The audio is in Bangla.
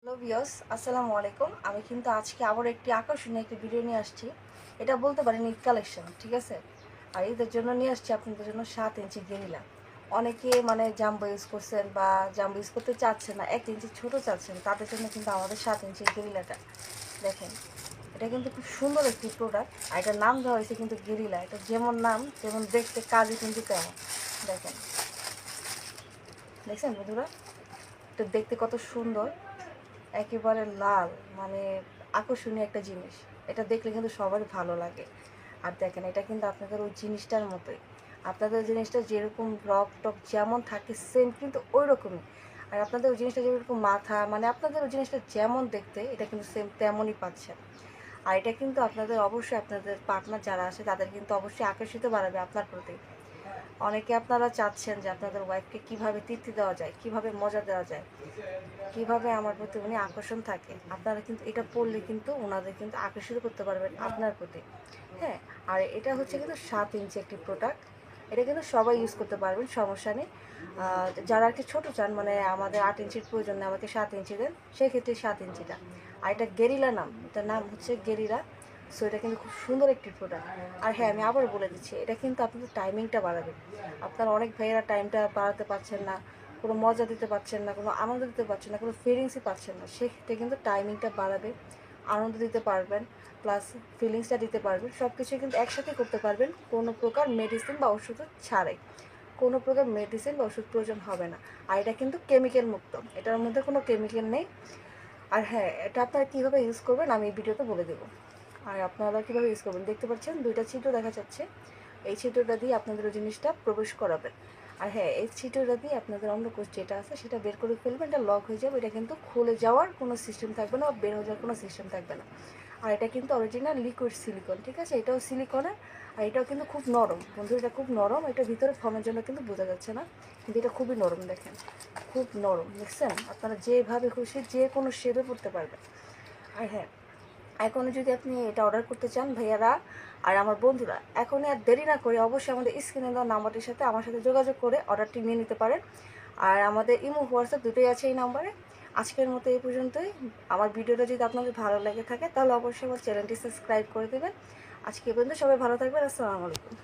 হ্যালো ভিউয়ার্স, আসসালামু আলাইকুম। আমি কিন্তু আজকে আবার একটি আকর্ষণীয় একটি ভিডিও নিয়ে আসছি। এটা বলতে পারেন ঈদ কালেকশন, ঠিক আছে? আর ঈদের জন্য নিয়ে আসছি আপনাদের জন্য 7 ইঞ্চি গেরিলা। অনেকে মানে জাম্বো ইউজ করছেন বা জাম্বো ইউজ করতে চাচ্ছেন না, 1 ইঞ্চি ছোটো চাচ্ছেন, তাদের জন্য কিন্তু আমাদের 7 ইঞ্চি গেরিলাটা দেখেন। এটা কিন্তু খুব সুন্দর একটি প্রোডাক্ট। আর এটার নাম দেওয়া হয়েছে কিন্তু গেরিলা। এটা যেমন নাম যেমন দেখতে, কাজে কিন্তু তেমন। দেখেন, দেখছেন বন্ধুরা? এটা দেখতে কত সুন্দর, একেবারে লাল, মানে আকর্ষণীয় একটা জিনিস। এটা দেখলে কিন্তু সবারই ভালো লাগে। আর দেখেন, এটা কিন্তু আপনাদের ওই জিনিসটার মতোই। আপনাদের জিনিসটা যেরকম রক টক যেমন থাকে সেম কিন্তু ওই রকমই। আর আপনাদের ওই জিনিসটা যেরকম মাথা, মানে আপনাদের ওই জিনিসটা যেমন দেখতে, এটা কিন্তু সেম তেমনই পাচ্ছেন। আর এটা কিন্তু আপনাদের অবশ্যই, আপনাদের পার্টনার যারা আছে তাদের কিন্তু অবশ্যই আকর্ষিত বাড়াবে আপনার প্রতি। অনেকে আপনারা চাচ্ছেন যে আপনাদের ওয়াইফকে কীভাবে তৃপ্তি দেওয়া যায়, কীভাবে মজা দেওয়া যায়, কিভাবে আমার প্রতি উনি আকর্ষণ থাকে। আপনারা কিন্তু এটা পড়লে কিন্তু ওনাদের কিন্তু আকর্ষিত করতে পারবেন আপনার প্রতি। হ্যাঁ, আর এটা হচ্ছে কিন্তু 7 ইঞ্চি একটি প্রোডাক্ট। এটা কিন্তু সবাই ইউজ করতে পারবেন, সমস্যা নেই। যারা আর কি ছোটো চান, মানে আমাদের 8 ইঞ্চির প্রয়োজন নেই, আমাকে 7 ইঞ্চি দেন, সেক্ষেত্রে 7 ইঞ্চিটা। আর এটা গেরিলা নাম, এটার নাম হচ্ছে গেরিলা। সো এটা কিন্তু খুব সুন্দর একটি প্রোডাক্ট। আর হ্যাঁ, আমি আবার বলে দিচ্ছি, এটা কিন্তু আপনাদের টাইমিংটা বাড়াবে। আপনারা অনেক ভাইয়েরা টাইমটা বাড়াতে পারছেন না, কোনো মজা দিতে পারছেন না, কোনো আনন্দ দিতে পারছেন না, কোনো ফিলিংসই পাচ্ছেন না, সেক্ষেত্রে কিন্তু টাইমিংটা বাড়াবে। আনন্দ দিতে পারবেন, প্লাস ফিলিংসটা দিতে পারবেন, সব কিছুই কিন্তু একসাথে করতে পারবেন, কোনো প্রকার মেডিসিন বা ওষুধ ছাড়াই। কোনো প্রকার মেডিসিন বা ওষুধ প্রয়োজন হবে না। আর এটা কিন্তু কেমিক্যাল মুক্ত, এটার মধ্যে কোনো কেমিক্যাল নেই। আর হ্যাঁ, এটা আপনারা কীভাবে ইউজ করবেন আমি এই ভিডিওতে বলে দেবো। আর আপনারা কীভাবে ইউজ করবেন দেখতে পাচ্ছেন, দুইটা ছিদ্র দেখা যাচ্ছে। এই ছিদ্রটা দিয়ে আপনাদের ওই জিনিসটা প্রবেশ করাবেন। আর হ্যাঁ, এই ছিদ্রটা দিয়ে আপনাদের অন্ডকোষ যেটা আছে সেটা বের করে ফেলবেন, এটা লক হয়ে যাবে। এটা কিন্তু খুলে যাওয়ার কোনো সিস্টেম থাকবে না বা বের হয়ে যাওয়ার কোনো সিস্টেম থাকবে না। আর এটা কিন্তু অরিজিনাল লিকুইড সিলিকন, ঠিক আছে? এটাও সিলিকনের। আর এটাও কিন্তু খুব নরম বন্ধু, এটা খুব নরম। এটা ভিতরে ফোমের জন্য কিন্তু বোঝা যাচ্ছে না, কিন্তু এটা খুবই নরম। দেখেন, খুব নরম, দেখছেন? আপনারা যেভাবে খুশি যে কোনো শেপে পড়তে পারবেন। আর হ্যাঁ, এখনও যদি আপনি এটা অর্ডার করতে চান ভাইয়ারা আর আমার বন্ধুরা, এখনই আর দেরি না করে অবশ্যই আমাদের স্ক্রিনে দেওয়া নাম্বারটির সাথে আমার সাথে যোগাযোগ করে অর্ডারটি নিয়ে নিতে পারেন। আর আমাদের ইমো, হোয়াটসঅ্যাপ দুটোই আছে এই নাম্বারে। আজকের মতো এই পর্যন্তই। আমার ভিডিওটা যদি আপনাদের ভালো লেগে থাকে তাহলে অবশ্যই আমার চ্যানেলটি সাবস্ক্রাইব করে দেবেন। আজকে এই পর্যন্ত, সবাই ভালো থাকবেন। আসসালামু আলাইকুম।